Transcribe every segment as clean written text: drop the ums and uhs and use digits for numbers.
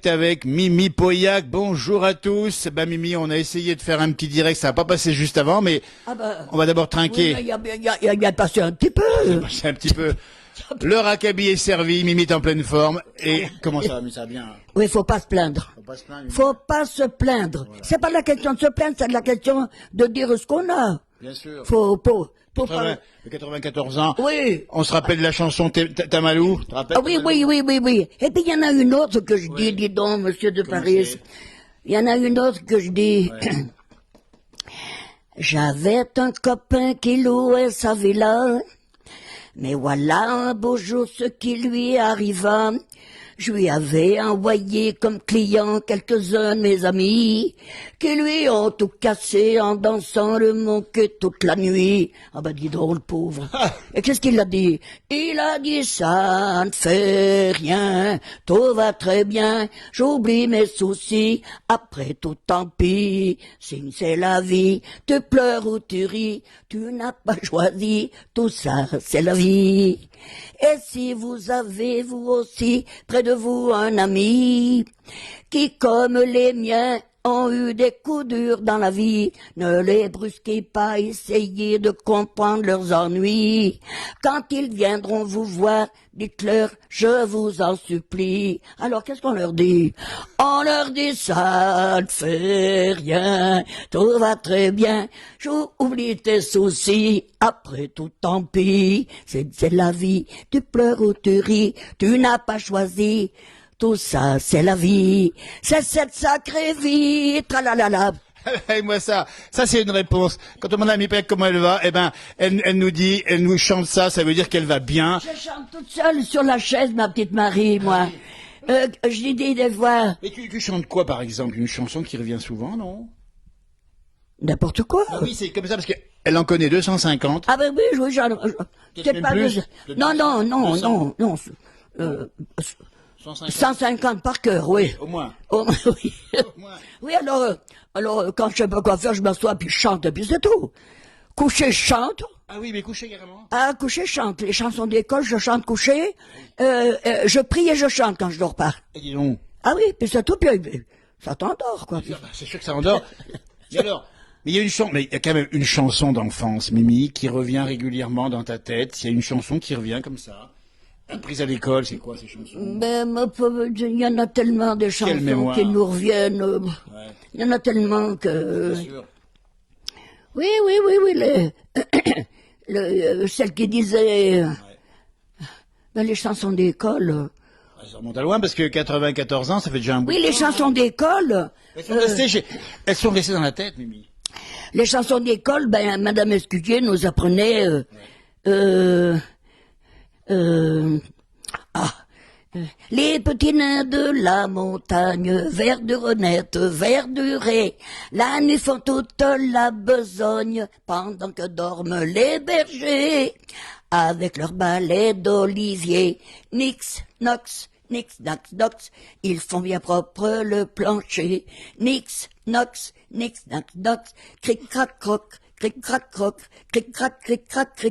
direct avec Mimi Pauillac. Bonjour à tous. Ben Mimi, on a essayé de faire un petit direct, ça n'a pas passé juste avant, mais on va d'abord trinquer. Oui, il a passé un petit peu. C'est un petit peu. Le raccabi est servi, Mimi est en pleine forme. Et comment ça va, mais ça va bien? Oui, faut pas se plaindre. Faut pas se plaindre. Voilà. C'est pas la question de se plaindre, c'est la question de dire ce qu'on a. Bien sûr. Faut 80, 94 ans. Oui. On se rappelle de la chanson Tamalou. Tu te rappelles, Ah oui, oui. Et puis il y en a une autre que je dis, dis donc, monsieur de Comment Paris. c'est? Il y en a une autre que je dis. Ouais. J'avais un copain qui louait sa villa. Mais voilà un beau jour ce qui lui arriva. Je lui avais envoyé comme client quelques-uns de mes amis qui lui ont tout cassé en dansant le monquet toute la nuit. Ah ben dis donc le pauvre. Et qu'est-ce qu'il a dit? Il a dit ça ne fait rien, tout va très bien, j'oublie mes soucis, après tout tant pis, c'est la vie, tu pleures ou tu ris, tu n'as pas choisi, tout ça c'est la vie. Et si vous avez, vous aussi, près de vous un ami, qui, comme les miens, ont eu des coups durs dans la vie, ne les brusquez pas, essayez de comprendre leurs ennuis. Quand ils viendront vous voir, dites-leur, je vous en supplie. Alors, qu'est-ce qu'on leur dit? On leur dit, ça ne fait rien, tout va très bien, j'oublie tes soucis, après tout tant pis, c'est la vie, tu pleures ou tu ris, tu n'as pas choisi. Tout ça, c'est la vie, c'est cette sacrée vie, tralalala. Et moi ça c'est une réponse. Quand on demande à Mimi Pauillac comment elle va, eh ben, elle nous dit, elle nous chante ça veut dire qu'elle va bien. Je chante toute seule sur la chaise, ma petite Marie, moi. Je dis des voix. Mais tu chantes quoi, par exemple? Une chanson qui revient souvent, non? N'importe quoi. Ah oui, c'est comme ça, parce qu'elle en connaît 250. Ah ben oui, j'en... Peut-être même plus. Non. 150. 150 par cœur, oui. Au moins. Oui. Au moins. Oui, alors, quand je sais pas quoi faire, je m'assois, puis je chante, et puis c'est tout. Coucher, je chante. Ah oui, mais couché carrément. Ah, coucher, je chante. Les chansons d'école, je chante coucher. Je prie et je chante quand je dors pas. Et dis donc. Ah oui, puis c'est tout, puis ça t'endort, quoi. C'est sûr que ça endort. Et alors? Mais il y a quand même une chanson d'enfance, Mimi, qui revient régulièrement dans ta tête. Il y a une chanson qui revient comme ça. Prise à l'école, c'est quoi ces chansons? Mais il y en a tellement de chansons qui nous reviennent. Ouais. Il y en a tellement que... Bien sûr. Oui, celle qui disait... Ben, les chansons d'école... Ça remonte à loin parce que 94 ans, ça fait déjà un bout Oui, de les temps. chansons d'école... Elles sont restées dans la tête, Mimi. Les chansons d'école, ben, Madame Escudier nous apprenait... les petits nains de la montagne, verduronnette, verdurée, la nuit font toute la besogne, pendant que dorment les bergers, avec leur balai d'olivier, nix, nox, nix, nax, dox, ils font bien propre le plancher, nix, nox, nix, nax, dox, cric, crac, croc, cric crac croc, cric crac cric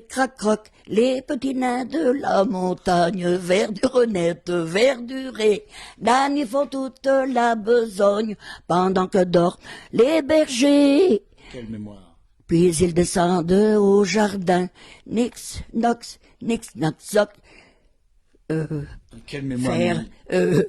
crac croc, les petits nains de la montagne, verduronnette, verdurée, là ils font toute la besogne, pendant que dorment les bergers. Quelle mémoire. Puis ils descendent au jardin, nix, nox, nix, nax, zoc, Quelle mémoire. faire, Mimi.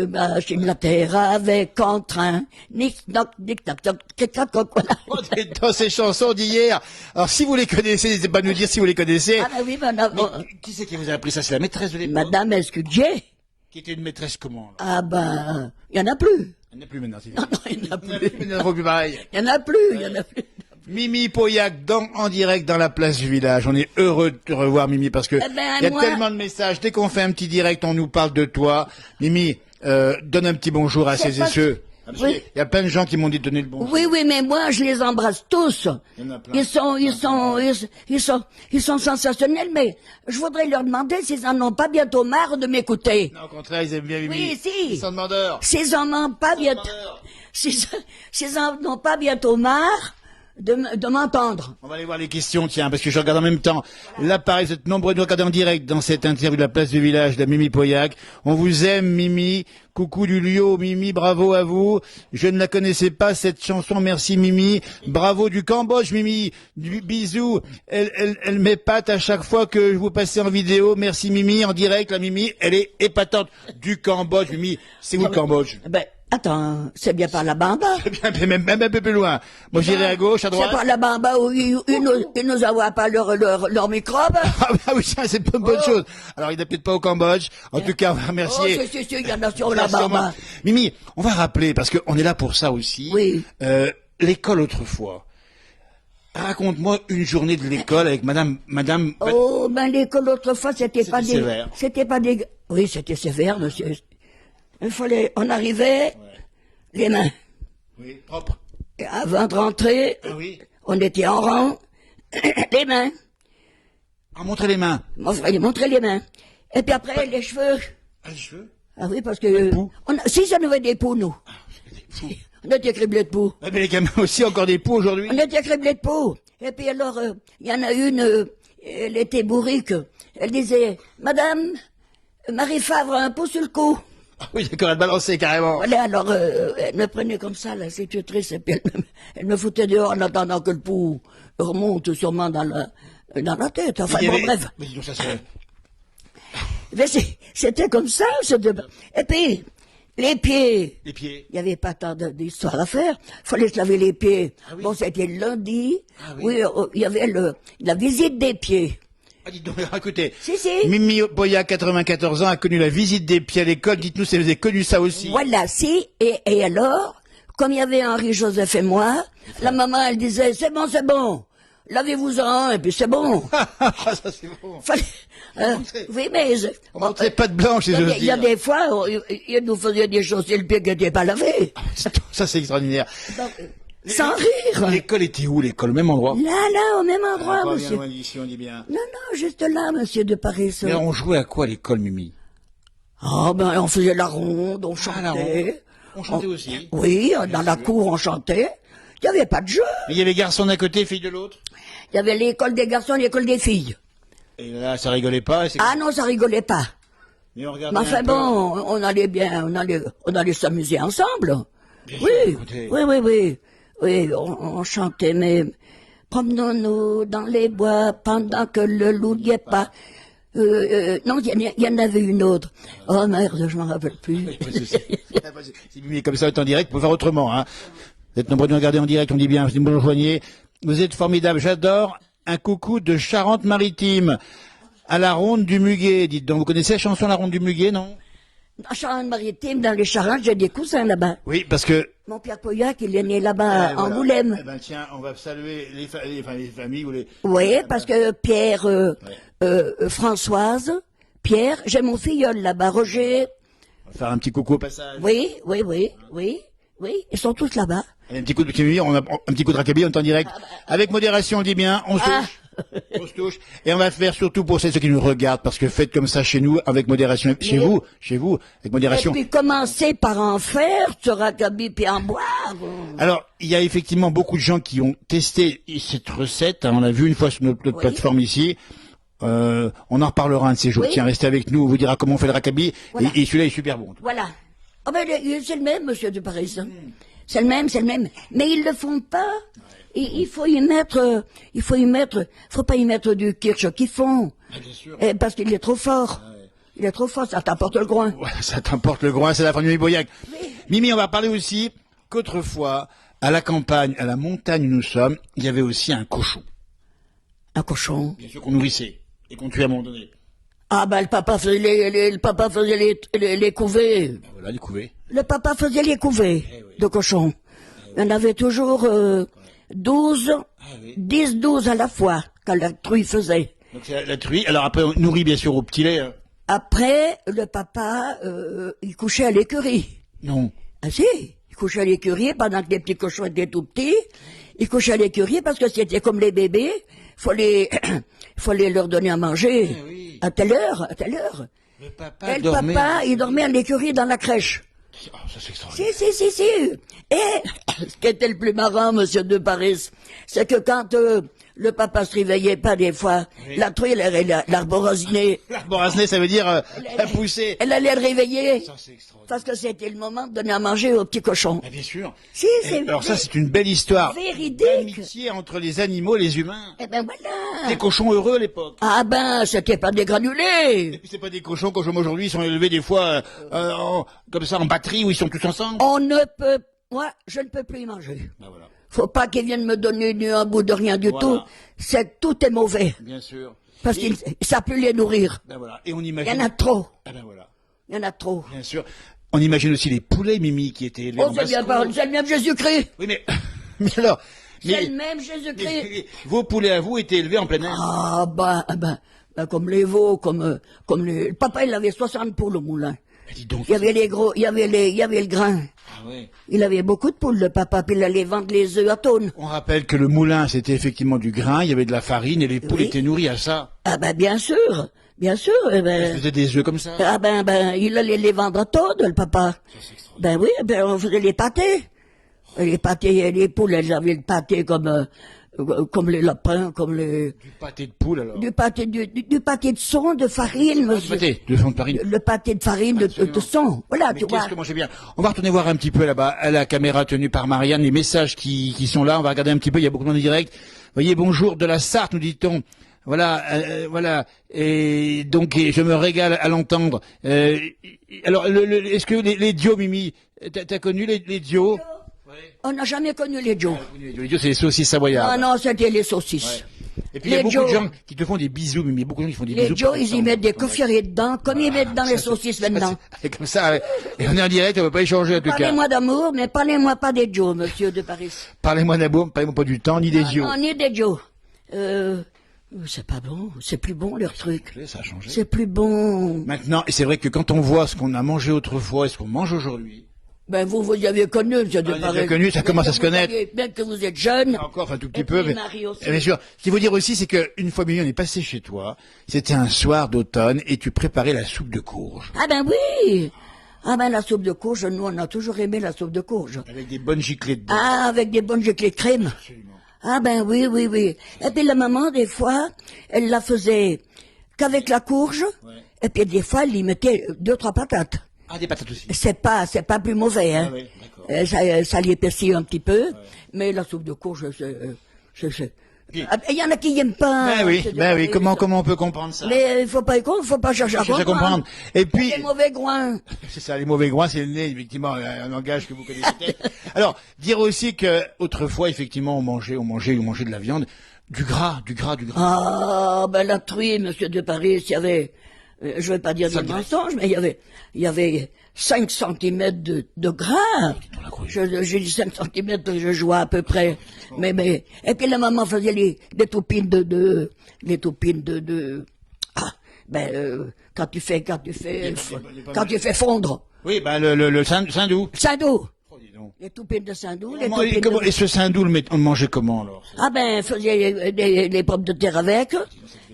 machine la terre avec entrain, nix, nox, nix, nax, zoc, cric crac croc, voilà. On est dans ces chansons d'hier. Alors, si vous les connaissez, n'hésitez pas à nous dire si vous les connaissez. Ah ben oui, madame, Mais qui c'est qui vous a appris ça? C'est la maîtresse de l'époque. Madame Escudier. Qui était une maîtresse comment, là? Ah ben, il y en a plus. Il n'y en a plus maintenant, c'est Non, il n'y en a plus. Il n'y en a plus pareil. Il y en a plus, il y en a plus. Mimi Pauillac en direct dans la place du village. On est heureux de te revoir, Mimi, parce que Eh ben, il y a moi- tellement de messages. Dès qu'on fait un petit direct, on nous parle de toi. Mimi, donne un petit bonjour à C'est ces pas- et ceux. Parce Oui. qu'il y a plein de gens qui m'ont dit de donner le bonjour. Oui, mais moi, je les embrasse tous. Il y en a plein. Ils sont sensationnels, mais je voudrais leur demander s'ils en ont pas bientôt marre de m'écouter. Non, au contraire, ils aiment bien Mimi. Oui, si. Ils sont demandeurs. S'ils en ont pas bientôt, s'ils en ont pas bientôt marre, de m'entendre. On va aller voir les questions, tiens, parce que je regarde en même temps. Là, pareil, vous êtes nombreux de nous regarder en direct dans cette interview de la place du village de Mimi Pauillac. On vous aime, Mimi. Coucou du Lio, Mimi, bravo à vous. Je ne la connaissais pas, cette chanson, merci Mimi. Bravo du Cambodge, Mimi. Bisous. Elle m'épate à chaque fois que je vous passez en vidéo. Merci Mimi, en direct, la Mimi, elle est épatante. Du Cambodge, Mimi. C'est où le Cambodge? Ben, attends, c'est bien par la Bamba. C'est bien, même un peu plus loin. Moi, j'irai à gauche, à droite. C'est par la Bamba où ils nous envoient pas leurs microbes. Ah oui, ça, c'est pas une bonne chose. Alors, il n'est peut-être pas au Cambodge. En tout cas, on va remercier. Oh, c'est, il y en a sur la Bamba. Mimi, on va rappeler, parce qu'on est là pour ça aussi. Oui. L'école autrefois. Raconte-moi une journée de l'école avec madame. Oh, ben, l'école autrefois, c'était pas sévère. C'était pas des, oui, c'était sévère, monsieur. On arrivait, les mains. Oui, propre. Et avant de rentrer, Ah oui. on était en rang, les mains. Ah, montrer les mains. Il fallait montrer les mains. Et puis après, les cheveux. Ah, les cheveux. Ah oui, parce que, poux. si ça nous avait des poux, nous. Des poux. On était criblés de poux. Ah, mais les gamins aussi, encore des poux aujourd'hui. On était criblés de poux. Et puis alors, il y en a une, elle était bourrique. Elle disait, Madame, Marie Favre a un pot sur le cou. Ah oui, d'accord, elle balançait carrément. Voilà, alors, elle me prenait comme ça, la institutrice, et puis elle me foutait dehors en attendant que le pouls remonte sûrement dans la tête. Enfin, Il y bon, avait- bref. Mais dis donc, ça serait... Mais c'était comme ça, Et puis, les pieds. Les pieds. Il n'y avait pas tant d'histoire à faire. Fallait se laver les pieds. Ah oui. Bon, c'était lundi. Ah oui. Il y avait la visite des pieds. Ah, dites donc, écoutez. Si, si. Mimi Boya, 94 ans, a connu la visite des pieds à l'école. Dites-nous si vous avez connu ça aussi. Voilà, si. Et alors, comme il y avait Henri-Joseph et moi, la maman, elle disait, c'est bon. Lavez-vous-en, et puis c'est bon. Ah, ça c'est bon. Fallait, oui, mais... On montrait pas de blanche, si j'ose il y a dire. des fois, il nous faisait des choses sur le pied qui n'étaient pas lavées. Ça c'est extraordinaire. Donc, sans rire. L'école était où, l'école? Au même endroit? Là, au même endroit, Pas bien monsieur. loin d'ici, on dit bien. Non, juste là, monsieur de Paris. Mais on jouait à quoi à l'école, Mimi? Ah, ben, on faisait la ronde, on chantait. la ronde. On chantait aussi. Oui, dans la cour, on chantait. Il n'y avait pas de jeu. Mais il y avait garçons d'un côté, filles de l'autre? Il y avait l'école des garçons et l'école des filles. Et là, ça rigolait pas. Ah non, ça rigolait pas. Mais on regardait Mais enfin un peu. bon, on allait s'amuser ensemble. Bien Oui, sûr, écoutez. oui. Oui, on chantait, mais promenons-nous dans les bois pendant que le loup n'y est pas. Non, il y en avait une autre. Oh merde, je m'en rappelle plus. Si Mimi est comme ça, est en direct, vous pouvez faire autrement, hein. Vous êtes nombreux de nous regarder en direct, on dit bien, vous nous rejoignez. Vous êtes formidables, j'adore. Un coucou de Charente-Maritime à la Ronde du Muguet. Dites donc, vous connaissez la chanson La Ronde du Muguet, non? En Charente-Maritime, dans les Charentes, j'ai des cousins là-bas. Oui, parce que... Mon Pierre Pauillac, il est né là-bas, voilà. Angoulême. Eh ben tiens, on va saluer les familles ou les... Oui, parce que Pierre, Françoise, Pierre, j'ai mon filleul là-bas, Roger. On va faire un petit coucou au passage. Oui, ils sont tous là-bas. Allez, un petit coup de on a un petit coup de rackabilly, on est en direct. Avec modération, on dit bien, on se touche. On se touche. Et on va faire surtout pour ceux qui nous regardent, parce que faites comme ça chez nous, avec modération. Chez vous, avec modération. Et puis commencez par en faire, ce rackabilly, puis en boire. Alors, il y a effectivement beaucoup de gens qui ont testé cette recette. Hein, on l'a vu une fois sur notre plateforme ici. On en reparlera un de ces jours. Oui. Tiens, restez avec nous, on vous dira comment on fait le rackabilly. Voilà. Et celui-là est super bon. Voilà. Ah ben, c'est le même, monsieur de Paris. C'est le même. Mais ils le font pas. Et il faut pas y mettre du kirsch qu'ils font. Bien sûr. Parce qu'il est trop fort. Il est trop fort, ça t'apporte le groin. Ouais, ça t'emporte le groin, c'est la fin de Mimi Boyac. Oui. Mimi, on va parler aussi qu'autrefois, à la campagne, à la montagne où nous sommes, il y avait aussi un cochon. Un cochon. Bien sûr qu'on nourrissait et qu'on tuait à un moment donné. Ah ben, le papa faisait les couvées. Ben voilà, les couvées. Le papa faisait les couvées de cochons. Il y en avait toujours 12, 10-12 à la fois, quand la truie faisait. Donc c'est la truie. Alors après, on nourrit bien sûr au petit lait. Hein. Après, le papa, il couchait à l'écurie. Non. Ah si, il couchait à l'écurie pendant que les petits cochons étaient tout petits. Il couchait à l'écurie parce que c'était comme les bébés. Fallait leur donner à manger. oui. À telle heure. Le papa Et le dormait. papa, il dormait à l'écurie dans la crèche. Ah, ça c'est extraordinaire. Si. Et ce qui était le plus marrant, monsieur de Paris, c'est que quand le papa se réveillait pas des fois, Oui. la truie, elle allait l'arborosiner. L'arborasné, ça veut dire la pousser. Elle allait le réveiller. Ça c'est extraordinaire. Parce que c'était le moment de donner à manger aux petits cochons. Ah, bien sûr. Si, Et c'est alors ça c'est une belle histoire. véridique. D'amitié entre les animaux et les humains. Eh ben voilà. Des cochons heureux à l'époque. Ah ben, c'était pas des Et granulés. puis c'est pas des cochons comme aujourd'hui, ils sont élevés des fois comme ça en batterie où ils sont tous ensemble. On ne peut, moi, je ne peux plus y manger. Ben voilà. Faut pas qu'ils viennent me donner ni un bout de rien du Voilà. tout. Tout est mauvais. Bien sûr. Parce Et- qu'ils ne savent plus les nourrir. Ben voilà. Et on Il imagine. y en a trop. Ah ben voilà. Il y en a trop. Bien sûr. On imagine aussi les poulets, Mimi, qui étaient élevés Oh, en c'est bien basse-cour. pas, c'est le même Jésus-Christ. Oui, mais, mais alors, C'est le même Jésus-Christ. vos poulets à vous étaient élevés en plein air. Ah, comme les veaux, comme les, le papa, il avait 60 poules au moulin. Mais dis donc. Il y avait les gros, il y avait le grain. Ah ouais. Il avait beaucoup de poules, le papa, puis il allait vendre les œufs à tonnes. On rappelle que le moulin, c'était effectivement du grain, il y avait de la farine et les poules Oui. étaient nourries à ça. Ah bien sûr, eh Elles ben, faisaient des œufs comme ça. il allait les vendre à tonnes, le papa. Ben oui, on faisait les pâtés. Les pâtés, les poules, elles avaient le pâté comme les lapins, comme les, Du pâté de poule alors. du pâté de son, de farine, Du monsieur. pâté, de fond de farine. Le pâté de farine, de son. Voilà, Mais tu vois. qu'est-ce que mangeait bien. On va retourner voir un petit peu là-bas, à la caméra tenue par Marianne, les messages qui sont là. On va regarder un petit peu, il y a beaucoup de monde en direct. Voyez, bonjour de la Sarthe, nous dit-on. Voilà, voilà. Et donc, je me régale à l'entendre. Alors, est-ce que les dios, Mimi, t'as connu les dios? On n'a jamais connu les Joe. Les dios, c'est les saucisses savoyardes. Non, c'était les saucisses. Et puis, il y a Les beaucoup Joe. de gens qui te font des bisous, Mimi. Beaucoup de gens qui font des Les bisous. Joe, ils y mettent des coffrets dedans, comme ils mettent dans les saucisses maintenant. C'est comme ça. Ouais. Et on est en direct, on ne peut pas échanger en tout cas. Parlez-moi d'amour, mais parlez-moi pas des Joe, monsieur de Paris. Parlez-moi d'amour, parlez-moi pas du temps, ni des dios. Non, ni des Joe. C'est pas bon, c'est plus bon leur truc. Ça a changé. C'est plus bon. Maintenant, et c'est vrai que quand on voit ce qu'on a mangé autrefois et ce qu'on mange aujourd'hui, Ben vous y avez connu, monsieur de on a Paris. déjà connu, ça commence à se Vous connaître. avez- Bien que vous êtes jeune. encore enfin, un tout petit Et peu, puis mais Marie aussi. bien sûr. Ce qu'il faut dire aussi, c'est qu'une fois Mimi, on est passé chez toi, c'était un soir d'automne et tu préparais la soupe de courge. Ah ben oui. Ah ben la soupe de courge, nous on a toujours aimé la soupe de courge. Avec des bonnes giclées dedans. Ah, avec des bonnes giclées de crème. Absolument. Ah ben oui. Et puis la maman, des fois, elle la faisait qu'avec la courge. Ouais. Et puis des fois, elle y mettait 2-3 patates. Ah, des patates aussi. C'est pas plus mauvais, hein. Ah oui, d'accord. Ça l'épaissit un petit peu. Mais la soupe de courge, c'est. Puis- Ah, il y en a qui n'aiment pas. Ben oui, c'est ben oui, des- comment on peut comprendre ça? Mais il faut pas chercher à Je sais comprendre. comprendre. Et puis, Les mauvais groins. c'est ça, les mauvais groins, c'est le nez, effectivement, un langage que vous connaissez peut-être. Alors, dire aussi que autrefois, effectivement, on mangeait de la viande, du gras. Ah, ben la truie, monsieur de Paris, il y avait, je vais pas dire Ça des me mensonges, mais il y avait 5 centimètres de gras. J'ai dit 5 centimètres, je jouais à peu près. Mais, et puis la maman faisait des toupines quand tu fais fondre. Oui, ben le Saint-Doux. Saindoux. Oh, dis donc. Les toupines de Saindoux, Et ce Saint-Doux, on le mangeait comment alors? Ah ben, faisait les pommes de terre avec,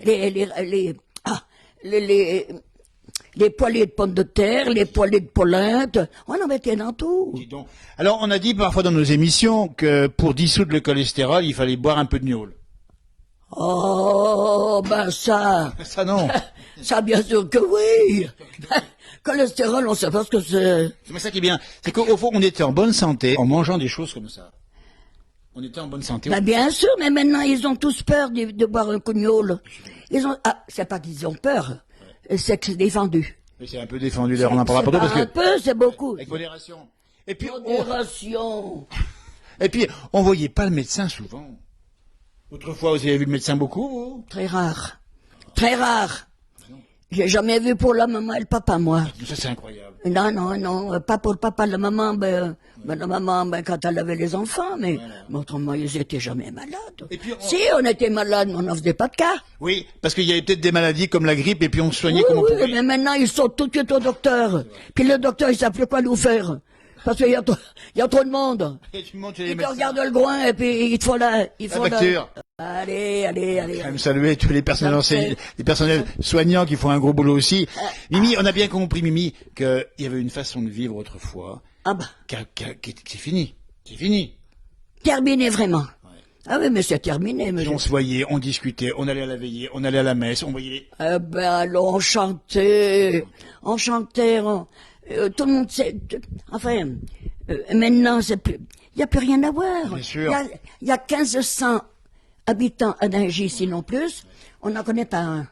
les poêlées de pommes de terre, les poêlées de polenta, on en mettait dans tout. Dis donc. Alors, on a dit parfois dans nos émissions que pour dissoudre le cholestérol, il fallait boire un peu de gnôle. Oh, ben ça, Ça non. ça bien sûr que oui. Cholestérol, on sait pas ce que c'est. C'est ça qui est bien. C'est qu'au fond, on était en bonne santé en mangeant des choses comme ça. On était en bonne santé. Ben bien sûr, mais maintenant ils ont tous peur de boire un coup de gnôle. C'est pas qu'ils ont peur, c'est que c'est défendu. Mais c'est un peu défendu, d'ailleurs, on en parlera pas trop parce Un que... peu, c'est beaucoup. Avec modération. Et puis, Modération. on voyait pas le médecin souvent. Autrefois, vous avez vu le médecin beaucoup, vous? Très rare. Très rare. J'ai jamais vu pour la maman et le papa, moi. Ça, c'est incroyable. Non, pas pour le papa, la maman, la maman, quand elle avait les enfants, mais autrement, ils étaient jamais malades. Et puis, Si, on était malades, mais on n'en faisait pas de cas. Oui, parce qu'il y avait peut-être des maladies comme la grippe et puis on se soignait Oui, comme on pouvait. mais maintenant, ils sont tout de suite au docteur. Puis le docteur, il sait plus quoi nous faire. Parce qu'il y a trop de monde. Et tu montes chez les Ils te médecins. regardent le groin et puis ils te font la facture. Allez. Quand même saluer tous les personnels enseignants, les personnels soignants qui font un gros boulot aussi. Mimi, on a bien compris, Mimi, qu'il y avait une façon de vivre autrefois, Ah bah, qui est finie. C'est fini. terminé vraiment. Ah oui, mais c'est terminé, Et monsieur. on se voyait, on discutait, on allait à la veillée, on allait à la messe, on voyait les... Eh ben alors on chantait, tout le monde sait. Enfin, maintenant c'est plus, il y a plus rien à voir. Bien sûr. Il y a 1500 habitants à Dingy, sinon plus. On n'en connaît pas un.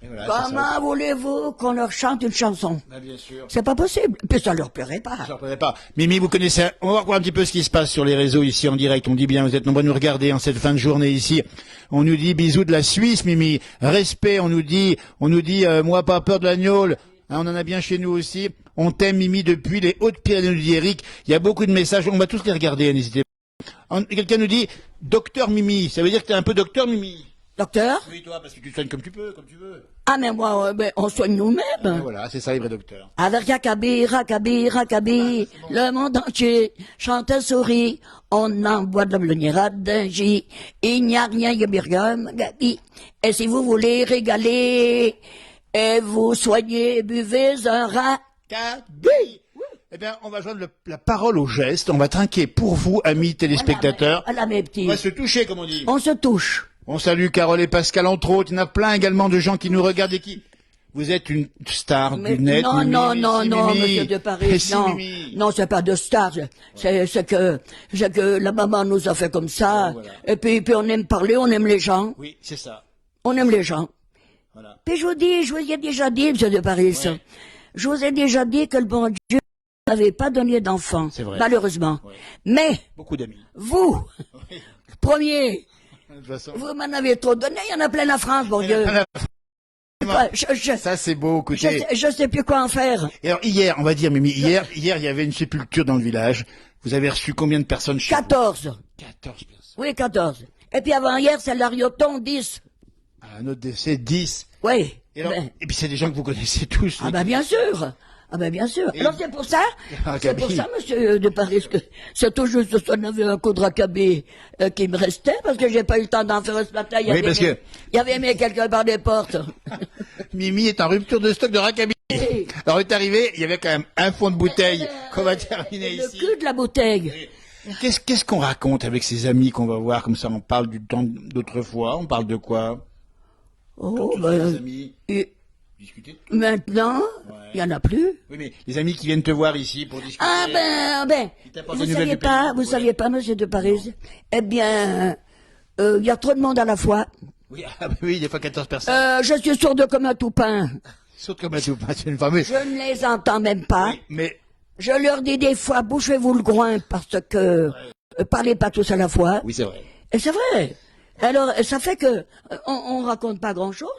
Et voilà, c'est ça. Comment voulez-vous qu'on leur chante une chanson? Ah, bien sûr. C'est pas possible. Puis ça leur plairait pas. Je ne reprenais pas. Mimi, vous connaissez, on va voir un petit peu ce qui se passe sur les réseaux ici en direct. On dit bien, vous êtes nombreux à nous regarder en cette fin de journée ici. On nous dit bisous de la Suisse, Mimi. Respect, on nous dit, moi pas peur de l'agneau. Hein, on en a bien chez nous aussi. On t'aime, Mimi, depuis les Hautes-Pyrénées, nous dit Eric. Il y a beaucoup de messages. On va tous les regarder, n'hésitez pas. Quelqu'un nous dit, docteur Mimi. Ça veut dire que t'es un peu docteur Mimi. Docteur? Oui, toi, parce que tu te soignes comme tu peux, comme tu veux. Ah mais moi, ben, on soigne Et nous-mêmes. voilà, c'est ça les vrais docteurs. Avec Rakabi, le monde entier chante et sourit, on envoie de la blonnière à Dingy, il n'y a rien, il y a Birgum, Gabi. Et si vous voulez régaler, et vous soignez, buvez un rat. Cabi. Eh bien, on va joindre la parole au geste. On va trinquer pour vous, amis téléspectateurs. Voilà mes petits. On va se toucher, comme on dit. On se touche. On salue Carole et Pascal, entre autres. Il y en a plein également de gens qui nous regardent et qui... Vous êtes une star Mais du net, non, Mimi, non, si, non, non, Mimi. monsieur de Paris, Si, non. Mimi. Non, c'est pas de star. C'est que la maman nous a fait comme ça. Voilà. Et puis on aime parler, on aime les gens. Oui, c'est ça. On aime les gens. Voilà. Puis je vous ai déjà dit, monsieur de Paris, Ouais. je vous ai déjà dit que le bon Dieu n'avait pas donné d'enfants, C'est vrai. malheureusement. Ouais. Mais, Beaucoup d'amis. vous, Oui. premier, De toute façon. vous m'en avez trop donné, il y en a plein la France, bon Dieu. Voilà. Je Ça, c'est beau, écoutez. je sais plus quoi en faire. Et alors, hier, on va dire, Mimi, hier, il y avait une sépulture dans le village. Vous avez reçu combien de personnes chez 14. vous 14 personnes. Oui, 14. Et puis avant hier, c'est l'Arioton, 10. À un autre décès, 10. Oui. Et, alors, Ben, et puis c'est des gens que vous connaissez tous. ah ben bien sûr. Ah ben bien sûr. Et- Alors c'est pour ça, Ah, c'est pour Gabi. ça, monsieur de Paris, que c'est tout juste que on avait un coup de racabé qui me restait, parce que j'ai pas eu le temps d'en faire ce matin. Il y Oui, avait parce mis- que- il y avait mis quelqu'un par des portes. Mimi est en rupture de stock de racabis. Oui. Alors, on est arrivé, il y avait quand même un fond de bouteille qu'on va terminer Le ici. cul de la bouteille. Qu'est-ce qu'on raconte avec ses amis qu'on va voir comme ça? On parle du temps d'autrefois. On parle de quoi? Oh, Les ben, amis et discuter. maintenant, il y en a plus. Oui, mais les amis qui viennent te voir ici pour discuter. Ah ben, Il t'apporte vous des nouvelles saviez du pas, pays. vous Ouais. saviez pas, monsieur de Paris. Eh bien, il y a trop de monde à la fois. Oui, ah, oui, des fois 14 personnes. Je suis sourde comme un toupin. Saute comme un tout, c'est une fameuse. Je ne les entends même pas. Oui, mais Je leur dis des fois, bouchez-vous le groin parce que parlez pas tous à la fois. oui, c'est vrai. Et c'est vrai. Alors, ça fait que on raconte pas grand-chose.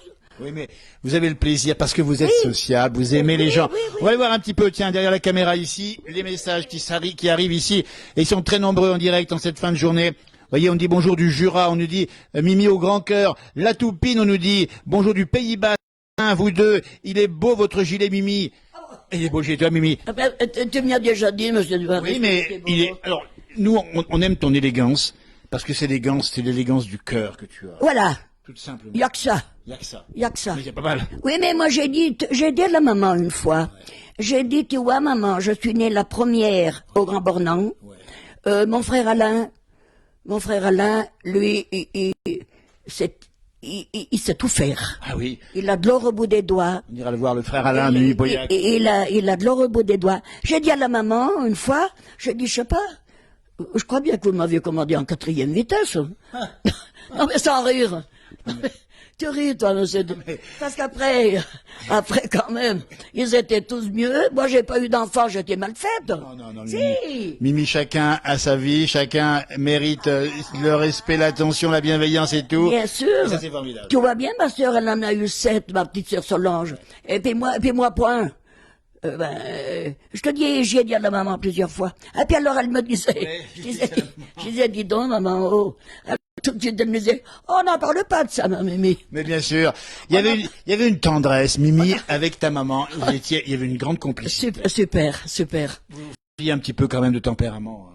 Oui, mais vous avez le plaisir parce que vous êtes Oui. sociable, vous aimez les Oui, gens. oui, oui. On va aller voir un petit peu, tiens, derrière la caméra ici, les messages qui arrivent ici. Et ils sont très nombreux en direct en cette fin de journée. Vous voyez, on dit bonjour du Jura, on nous dit Mimi au grand cœur. La Toupine, on nous dit bonjour du Pays Bas. Vous deux, il est beau votre gilet, Mimi. Il est beau chez toi, Mimi. Ah ben, tu m'y as déjà dit, monsieur de Paris. Oui, mais il est. Alors, nous, on aime ton élégance parce que c'est l'élégance du cœur que tu as. Voilà. Tout simplement. Il y a que ça. Il y a que ça. Il y a que ça. Mais il y a pas mal. Oui, mais moi j'ai dit à la maman une fois. J'ai dit, tu vois, maman, je suis née la première au Grand Bornand. Ouais. Mon frère Alain, lui, il sait tout faire. Ah oui. Il a de l'or au bout des doigts. On ira le voir le frère Alain, Mimi Boyac. Il a de l'or au bout des doigts. J'ai dit à la maman, une fois, j'ai dit, je sais pas, je crois bien que vous m'aviez commandé en 4e vitesse. Non, mais sans rire. Tu ris, toi, monsieur. Parce qu'après quand même, ils étaient tous mieux. Moi, j'ai pas eu d'enfant, j'étais mal faite. Non, Si. Mimi, chacun a sa vie, chacun mérite le respect, l'attention, la bienveillance et tout. Bien sûr. Et ça, c'est formidable. Tu vois bien, ma sœur, elle en a eu 7, ma petite sœur Solange. Et puis moi, point. Je te dis, j'y ai dit à la maman plusieurs fois. Et puis alors, elle me disait, Ouais, je disais, dis donc, maman, oh. Tout de suite, elle me disait, oh, n'en parle pas de ça, ma Mimi. Mais bien sûr, il y avait une tendresse, Mimi, avec ta maman. Il y avait une grande complicité. Super. Il y a un petit peu quand même de tempérament.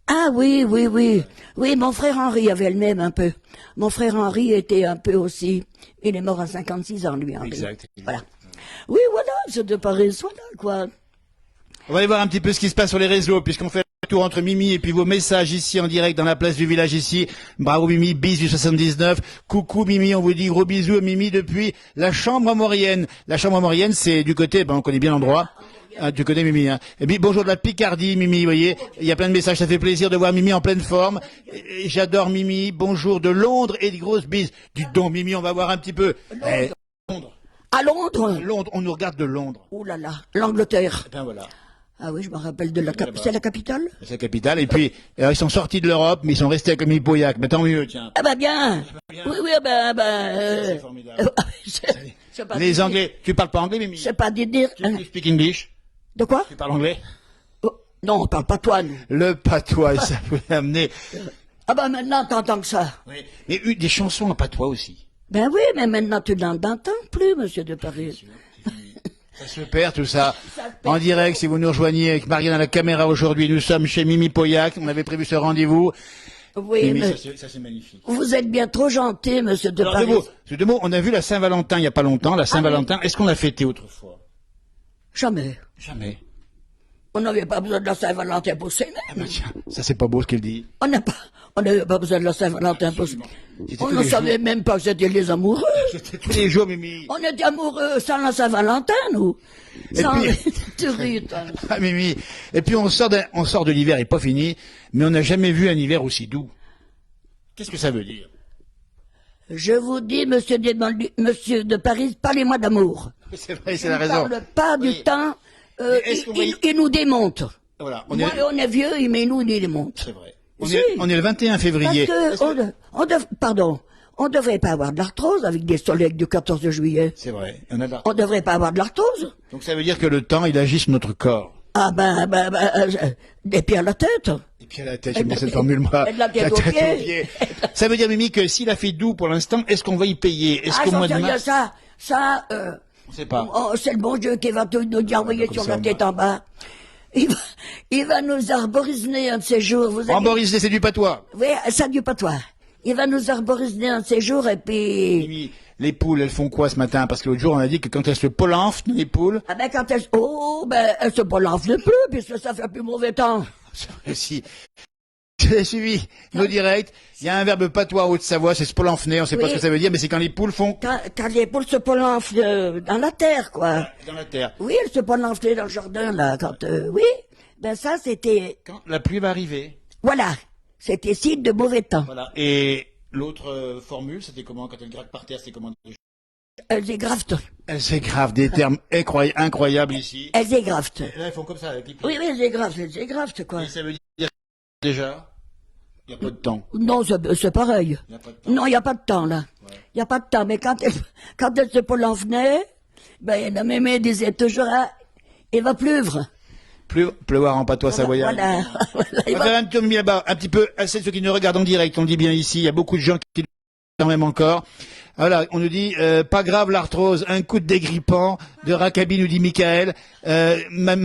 Ah oui, oui, oui. Oui, mon frère Henri avait le même un peu. Mon frère Henri était un peu aussi. Il est mort à 56 ans, lui, Henri. Exact. Voilà. Oui, voilà, c'est de Paris, voilà, quoi. On va aller voir un petit peu ce qui se passe sur les réseaux, puisqu'on fait le tour entre Mimi et puis vos messages ici en direct dans la place du village ici. Bravo Mimi, bis du 79. Coucou Mimi, on vous dit gros bisous à Mimi depuis la chambre maurienne. La chambre maurienne, c'est du côté, on connaît bien l'endroit. Ah, du côté Mimi, hein. Et puis bonjour de la Picardie, Mimi, vous voyez. Il y a plein de messages, ça fait plaisir de voir Mimi en pleine forme. Et j'adore Mimi. Bonjour de Londres et des grosses bises. Du don Mimi, on va voir un petit peu. Londres. À Londres? Londres, on nous regarde de Londres. Oh là là, l'Angleterre. Ben voilà. Ah oui, je me rappelle de c'est la capitale? C'est la capitale. Et puis, ils sont sortis de l'Europe, mais ils sont restés avec Mimi Pauillac. Mais tant mieux, tiens. Ah bah bien. Oui, oui, C'est formidable. c'est pas Les dire. Anglais, tu parles pas anglais, Mimi? C'est pas dire. Tu speak English? De quoi? Tu parles anglais? Oh, non, on parle pas toi, nous. Le patois, ça peut amener. Ah bah maintenant, t'entends que ça. Oui. Mais des chansons en patois aussi. Ben oui, mais maintenant, tu n'entends plus, monsieur de Paris. Ça se perd tout ça. Ça se perd. En direct, si vous nous rejoignez avec Marianne à la caméra aujourd'hui, nous sommes chez Mimi Pauillac. On avait prévu ce rendez-vous. Oui, Mimi, mais ça c'est magnifique. vous êtes bien trop gentil, monsieur de Alors, Paris. deux mots, on a vu la Saint-Valentin il y a pas longtemps, la Saint-Valentin. Est-ce qu'on l'a fêté autrefois? Jamais. Jamais. On n'avait pas besoin de la Saint-Valentin pour s'aimer. Ah bah tiens, ça c'est pas beau ce qu'elle dit. On n'avait pas besoin de la Saint-Valentin pour s'aimer. C'était On tous ne les savait jours. même pas que c'était les amoureux. C'était tous les jours, Mimi. On était amoureux sans la Saint-Valentin, nous. Et Sans puis- tu ris, toi. Ah Mimi. Et puis on sort de l'hiver, il n'est pas fini, mais on n'a jamais vu un hiver aussi doux. Qu'est-ce que ça veut dire? Je vous dis, monsieur de Paris, parlez-moi d'amour. C'est vrai, c'est Il la ne raison. parle pas Oui. du temps. Mais est-ce qu'on va y- Il nous démonte. Voilà, Moi, on est vieux, mais nous, il nous démonte. C'est vrai. Si. On est le 21 Parce février. que, on devrait pas avoir de l'arthrose avec des soleils du 14 juillet. C'est vrai. On a de la- On devrait pas avoir de l'arthrose. Donc ça veut dire que le temps, il agit sur notre corps. Ah des pieds à la tête. Et puis à la tête, j'aime bien cette formule, moi. Et de la tête aux pieds. Ça veut dire, Mimi, que s'il a fait doux pour l'instant, est-ce qu'on va y payer? Est-ce qu'au j'en mois sais de rien, mars? On sait pas. C'est le bon Dieu qui va tout nous envoyer comme sur ça, la tête en bas. Il va nous arboriser un de ces jours. Vous avez... Boris, c'est du patois. Oui, ça du patois. Il va nous arboriser un de ces jours et puis... Mimi, les poules, elles font quoi ce matin? Parce que l'autre jour, on a dit que quand elles se polenfent, les poules, Ah ben quand elles... Oh, ben elles se polenflent plus puisque ça fait plus mauvais temps. si, j'ai suivi nos directs, il y a un verbe patois en Haute-Savoie, c'est se polenfner, on sait pas Oui. ce que ça veut dire, mais c'est quand les poules font Quand les poules se polenflent dans la terre, quoi. dans la terre. Oui, elles se polenflaient dans le jardin, là, quand... oui, ben ça, c'était... Quand la pluie va arriver. Voilà, c'était signe de mauvais temps. Voilà. Et l'autre formule, c'était comment quand elles gratte par terre, c'est comment? Elles égraftent. Elles s'égrafent des termes incroyables ici. Elles égraftent. Et là, elles font comme ça avec les poules. Oui, elles égraftent, quoi. Et ça veut dire déjà, il n'y a pas de temps. Non, c'est pareil. Il n'y a pas de temps. Non, il n'y a pas de temps, là. Il n'y a pas de temps. Mais quand elle se polenflait, ben, la mémé disait toujours, ah, il va pleuvoir. Pleuvoir en patois savoyard. Voilà. On va faire un tour là-bas, un petit peu, à ceux qui nous regardent en direct, on le dit bien ici, il y a beaucoup de gens qui quand même encore. Voilà, on nous dit, pas grave l'arthrose, un coup de dégrippant, de Rakabi nous dit Michael, ma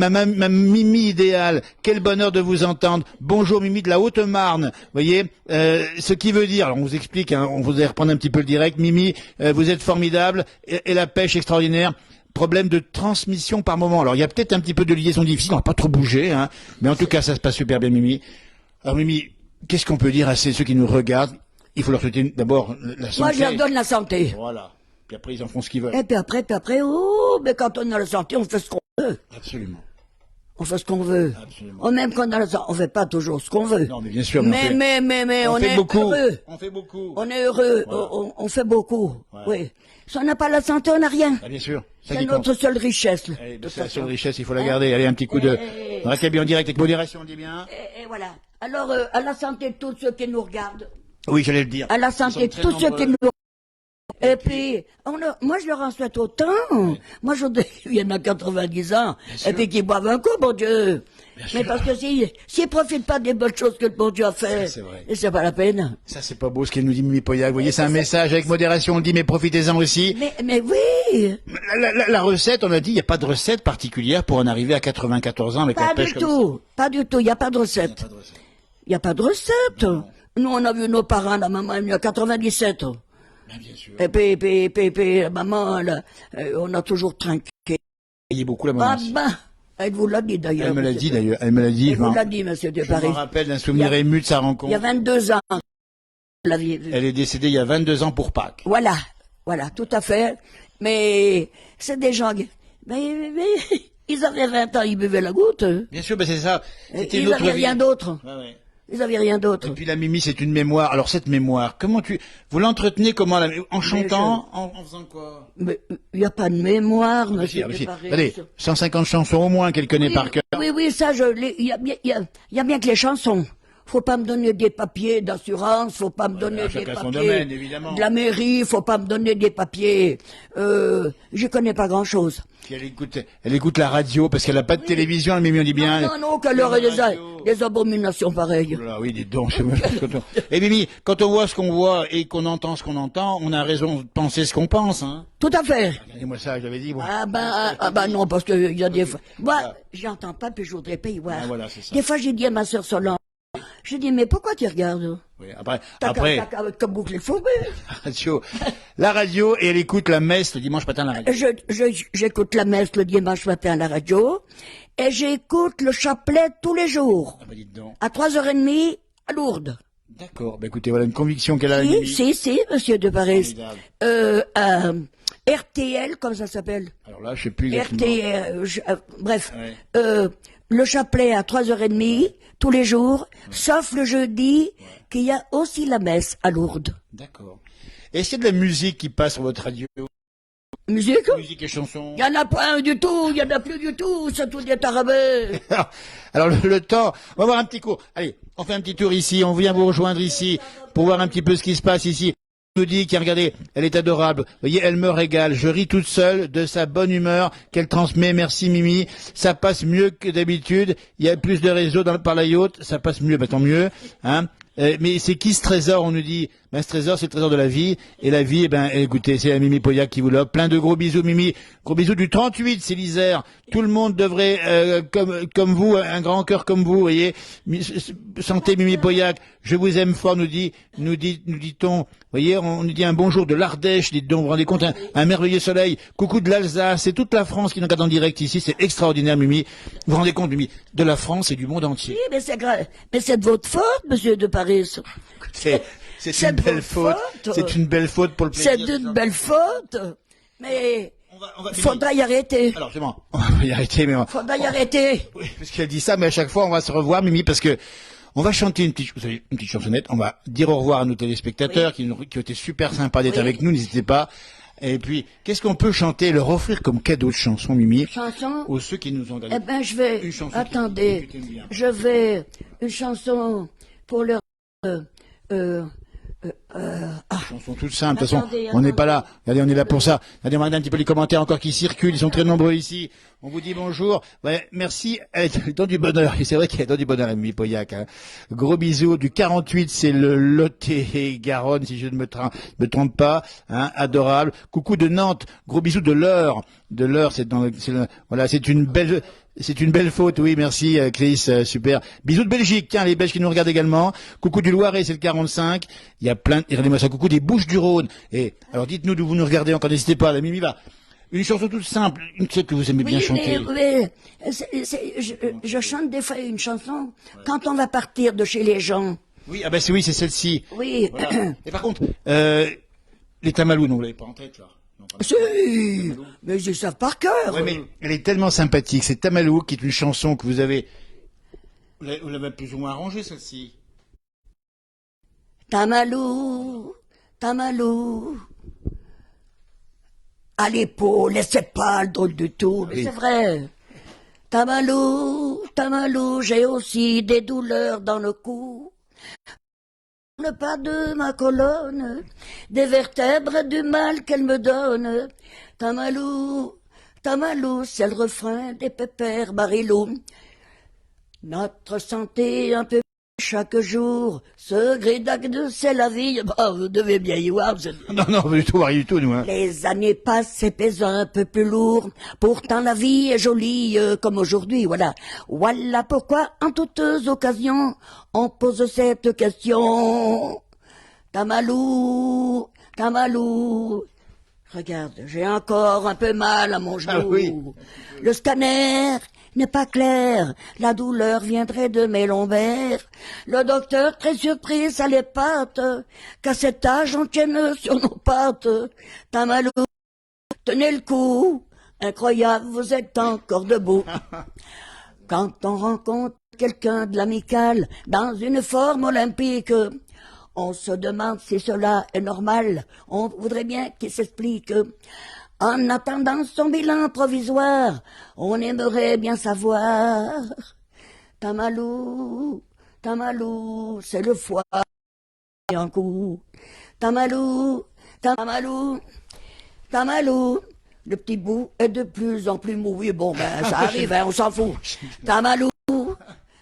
Mimi idéale, quel bonheur de vous entendre, bonjour Mimi de la Haute-Marne, vous voyez, ce qui veut dire, alors on vous explique, hein, on vous allez reprendre un petit peu le direct, Mimi, vous êtes formidable, et la pêche extraordinaire, problème de transmission par moment. Alors il y a peut-être un petit peu de liaison difficile, on va pas trop bouger, hein, mais en tout cas ça se passe super bien Mimi. Alors Mimi, qu'est-ce qu'on peut dire à ceux qui nous regardent? Il faut leur souhaiter d'abord la santé. Moi, je leur donne la santé. Voilà. Puis après ils en font ce qu'ils veulent. Et puis après, oh, mais quand on a la santé, on fait ce qu'on veut. Absolument. On fait ce qu'on veut. Absolument. Oh, même quand on a la santé, on fait pas toujours ce qu'on veut. Non, mais bien sûr. Mais on fait est beaucoup. heureux. On fait beaucoup. On est heureux. Voilà. On fait beaucoup. Voilà. Oui. Si on n'a pas la santé, on n'a rien. Ah, bien sûr. Ça C'est qui compte. notre seule richesse. là, Allez, de c'est la toute seule façon. richesse, il faut la garder. Allez, un petit coup de Rakabi en direct avec modération, on dit bien. Et voilà. Alors, à la santé de tous ceux qui nous regardent. Oui, j'allais le dire. À la Ils sont santé de très tous ceux qui nombreux. nous Et puis, moi, je leur en souhaite autant. Moi, je voudrais qu'il y en a 90 ans, et puis qu'ils boivent un coup, bon Dieu. Mais parce que s'ils profitent pas des bonnes choses que le bon Dieu a fait, c'est vrai. c'est pas la peine. Ça, c'est pas beau ce qu'elle nous dit, Mimi Poyac. Vous voyez, c'est un message avec modération. On le dit, mais profitez-en aussi. Mais oui. La recette, on a dit, il n'y a pas de recette particulière pour en arriver à 94 ans avec la Pas pêche du comme tout. Pas du tout. Il n'y a pas de recette. Il n'y a pas de recette. Nous, on a vu nos parents, la maman est venue à 97. Ben, bien sûr. Et puis, la maman, là, on a toujours trinqué. Il y a beaucoup la maman. Ah ben, elle vous l'a dit d'ailleurs. Elle me l'a dit d'ailleurs. Elle me l'a dit. Elle vous l'a dit, monsieur de Je Paris. me rappelle d'un souvenir ému de sa rencontre. Il y a 22 ans. La vie. Elle est décédée il y a 22 ans pour Pâques. Voilà, tout à fait. Mais c'est des gens. Mais ils avaient 20 ans, ils buvaient la goutte. Bien sûr, ben c'est ça. C'était Ils une autre n'avaient vie. rien d'autre. Ouais, ouais. Ils n'avaient rien d'autre. Et puis la Mimi, c'est une mémoire. Alors cette mémoire, vous l'entretenez comment en chantant, en faisant quoi? Mais il n'y a pas de mémoire, monsieur Ah, de si. Paris. Allez, 150 chansons au moins qu'elle connaît par cœur. Oui, ça, il y a bien que les chansons. Faut pas me donner des papiers d'assurance, faut pas me donner des chacun son papiers domaine, évidemment. de la mairie, faut pas me donner des papiers. Je connais pas grand-chose. Puis elle écoute la radio parce qu'elle n'a pas de télévision. La Mimi, on dit bien. Non, qu'elle aurait des abominations pareilles. Oh là, oui, dis donc. Et Mimi, quand on voit ce qu'on voit et qu'on entend ce qu'on entend, on a raison de penser ce qu'on pense, hein. Tout à fait. Regardez-moi ça, j'avais dit. Bon. Ah ben non, parce que il y a des fois. Moi, j'entends pas, puis je voudrais pas y voir. Ah, voilà, c'est ça. Des fois, j'ai dit à ma sœur Solange, j'ai dit, mais pourquoi tu regardes? Oui, après, Comme boucle le faux, la radio, et elle écoute la messe le dimanche matin à la radio. J'écoute la messe le dimanche matin à la radio, et j'écoute le chapelet tous les jours. Ah bah dites donc. À 3h30, à Lourdes. D'accord, bah écoutez, voilà une conviction qu'elle a. La Mimi. Si, monsieur de Paris. Formidable. RTL, comme ça s'appelle. Alors là, je sais plus exactement. RTL, bref. Ouais. Le chapelet à 3h30, tous les jours, sauf le jeudi, qu'il y a aussi la messe à Lourdes. D'accord. Est-ce qu'il y a de la musique qui passe sur votre radio? Musique? Musique et chansons. Il y en a pas un du tout, il y en a plus du tout, c'est tout des tarabés. Alors le temps, on va voir un petit cours. Allez, on fait un petit tour ici, on vient vous rejoindre ici pour voir un petit peu ce qui se passe ici. Elle nous dit, regardez, elle est adorable. Vous voyez, elle me régale. Je ris toute seule de sa bonne humeur qu'elle transmet. Merci Mimi. Ça passe mieux que d'habitude. Il y a plus de réseaux par la yacht. Ça passe mieux, bah tant mieux. Hein. Mais c'est qui ce trésor? On nous dit, ben ce trésor, c'est le trésor de la vie. Et la vie, écoutez, c'est la Mimi Poyac qui vous l'offre. Plein de gros bisous, Mimi. Gros bisous du 38, c'est l'Isère. Tout le monde devrait, comme vous, un grand cœur comme vous, voyez. Santé, Mimi Poyac. Je vous aime fort, nous dit-on. Vous voyez, on nous dit un bonjour de l'Ardèche, dites donc, vous vous rendez compte, un merveilleux soleil. Coucou de l'Alsace, c'est toute la France qui nous regarde en direct ici. C'est extraordinaire, Mimi. Vous vous rendez compte, Mimi, de la France et du monde entier. Oui, mais c'est grave. Mais c'est de votre faute, monsieur de Paris. C'est une belle faute. C'est une belle faute pour le plaisir. C'est une belle faute. Mais Mimi. faudra y arrêter. Alors, justement, on va y arrêter, mais Faudra y arrêter. Oui, parce qu'elle dit ça, mais à chaque fois, on va se revoir, Mimi, parce que on va chanter une petite chansonnette. On va dire au revoir à nos téléspectateurs qui ont été super sympas d'être avec nous. N'hésitez pas. Et puis, qu'est-ce qu'on peut chanter, leur offrir comme cadeau de chanson, Mimi? Chanson? Aux ceux qui nous ont gagné. Eh ben, je vais, Une chanson attendez, que tu aimes bien. je vais, une chanson pour leur, Chanson toute simple. De toute façon, Attendez, on n'est pas là. Regardez, on est là pour ça. Regardez, on regarde un petit peu les commentaires encore qui circulent. Ils sont très nombreux ici. On vous dit bonjour. Ouais, merci. Elle est dans du bonheur. Et c'est vrai qu'elle est dans du bonheur, Mimi Poyac. Hein. Gros bisous. Du 48, c'est le Lot-et-Garonne, si je ne me trompe pas. Hein, adorable. Coucou de Nantes. Gros bisous de l'Eure. De l'Eure, voilà, c'est une belle faute, oui, merci, Chris, super. Bisous de Belgique, tiens, les Belges qui nous regardent également. Coucou du Loiret, c'est le 45. Il y a plein, regardez-moi ça, coucou des Bouches-du-Rhône. Et, alors dites-nous d'où vous nous regardez encore, n'hésitez pas, la Mimi va. Une chanson toute simple, une celle que vous aimez bien chanter. Je chante des fois une chanson quand on va partir de chez les gens. Oui, ah ben oui, c'est celle-ci. Oui. Voilà. Et par contre, les Tamalous, non, vous l'avez pas en tête, là? Non, pas Si, mais ils savent par cœur. ouais, mais elle est tellement sympathique. C'est Tamalou qui est une chanson que vous l'avez plus ou moins arrangée, celle-ci. Tamalou, Tamalou. À l'épaule, et c'est pas le drôle du tout, mais Oui. c'est vrai. Tamalou, Tamalou, j'ai aussi des douleurs dans le cou. Le pas de ma colonne, des vertèbres du mal qu'elle me donne. Tamalou, tamalou, c'est le refrain des pépères Barilou. Notre santé un peu chaque jour, ce grédac c'est la vie. Bah, vous devez bien y voir. Non, du tout, rien du tout, nous. Hein. Les années passent et pèsent un peu plus lourd. Pourtant la vie est jolie comme aujourd'hui, voilà. Voilà pourquoi en toutes occasions on pose cette question. Tamalou, tamalou. Regarde, j'ai encore un peu mal à mon genou. Ah oui. Le scanner n'est pas clair. La douleur viendrait de mes lombaires. Le docteur, très surpris, ça l'épate, qu'à cet âge on tienne sur nos pattes. Tamalou, tenez le coup. Incroyable, vous êtes encore debout. Quand on rencontre quelqu'un de l'amical dans une forme olympique, on se demande si cela est normal. On voudrait bien qu'il s'explique. En attendant son bilan provisoire, on aimerait bien savoir. Tamalou, tamalou, c'est le foie et un coup. Tamalou, tamalou, tamalou. Le petit bout est de plus en plus mou. Oui, bon, ben, ça arrive, hein, on s'en fout. Tamalou,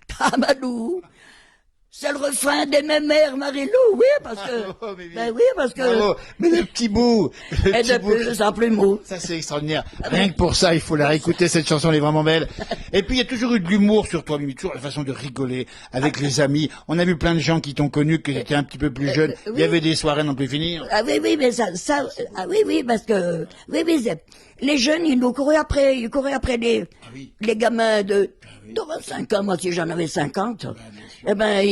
tamalou. C'est le refrain des mémères Marilou, oui, parce que... Bravo, ben oui, parce que... Bravo. Mais le petit bout, est de plus en plus mou. ça c'est extraordinaire. Rien que pour ça, il faut la réécouter, cette chanson, elle est vraiment belle. Et puis il y a toujours eu de l'humour sur toi, Mimi, toujours la façon de rigoler avec les amis. On a vu plein de gens qui t'ont connu, que tu étais un petit peu plus jeune. oui. Il y avait des soirées non plus finir. Ah oui, oui, mais ah oui, parce que... Oui, les jeunes, ils nous couraient après, oui. les gamins de 25 ans, moi si j'en avais 50. Eh ben,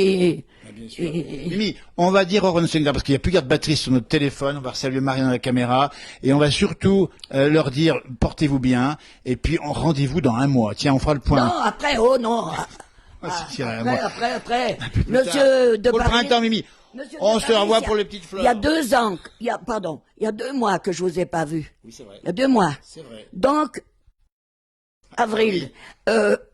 Mimi, on va dire au Singer parce qu'il n'y a plus de batterie sur notre téléphone. On va saluer Marie dans la caméra et on va surtout leur dire portez-vous bien et puis on rendez-vous dans un mois. Tiens, on fera le point. non, après, oh non. Si, un mois. Après. Monsieur de Pour le Paris... printemps, Mimi. Monsieur On de se Paris, revoit pour les petites fleurs. Il y a 2 ans, il y a 2 mois que je vous ai pas vu. Oui, c'est vrai. Il y a 2 mois. C'est vrai. Donc, avril,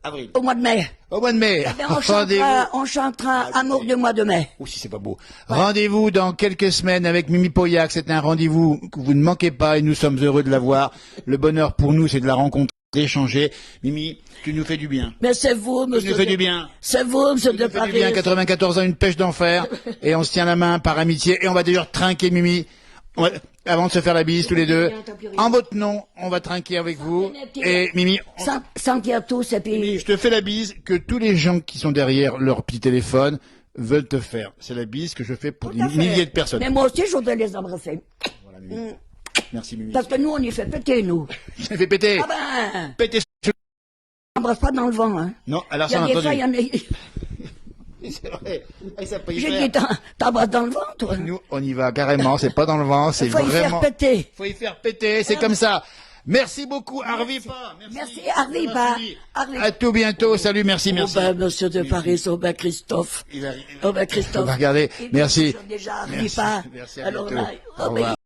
Avril. au mois de mai. Au mois de mai. Eh bien, Rendez-vous. on chantera Amour du mois de mai. Oh, si c'est pas beau. Rendez-vous dans quelques semaines avec Mimi Pauillac. C'est un rendez-vous que vous ne manquez pas et nous sommes heureux de la voir. Le bonheur pour nous, c'est de la rencontrer, d'échanger. Mimi, tu nous fais du bien. Mais c'est vous, Tu monsieur. nous fais du bien. C'est vous, monsieur Tu de nous fais du Paris. bien. 94 ans, une pêche d'enfer. Et on se tient la main par amitié. Et on va d'ailleurs trinquer, Mimi. Avant de se faire la bise tous les deux. En votre nom, on va trinquer avec vous. Et Mimi, Sans dire tous, et puis... je te fais la bise que tous les gens qui sont derrière leur petit téléphone veulent te faire. C'est la bise que je fais pour des Tout à fait. milliers de personnes. Mais moi aussi, je voudrais les embrasser. Voilà, Mimi. Merci, Mimi. Parce que nous, on y fait péter, nous. Je l'ai fait péter. Ah ben, Péter. on n'embrasse pas dans le vent, hein. Non, alors Il y ça, a on a des fois, entendu. il y en a... C'est vrai. Et ça peut y J'ai faire. dit, t'embrasses dans le vent, toi. Nous, on y va carrément. C'est pas dans le vent, c'est Il faut y vraiment. faire péter. Faut y faire péter. C'est comme ça. Merci beaucoup, Harvey Pa. Merci, Harvey Pa. Harvey. À tout bientôt. Salut, merci, merci. Oh ben, monsieur de Paris, oh ben, Christophe. Il va- Oh ben, Christophe. On va regarder. Et Merci. Déjà, Harvey Merci. Pa. Merci, à Alors bientôt. là, Au oh ben, revoir.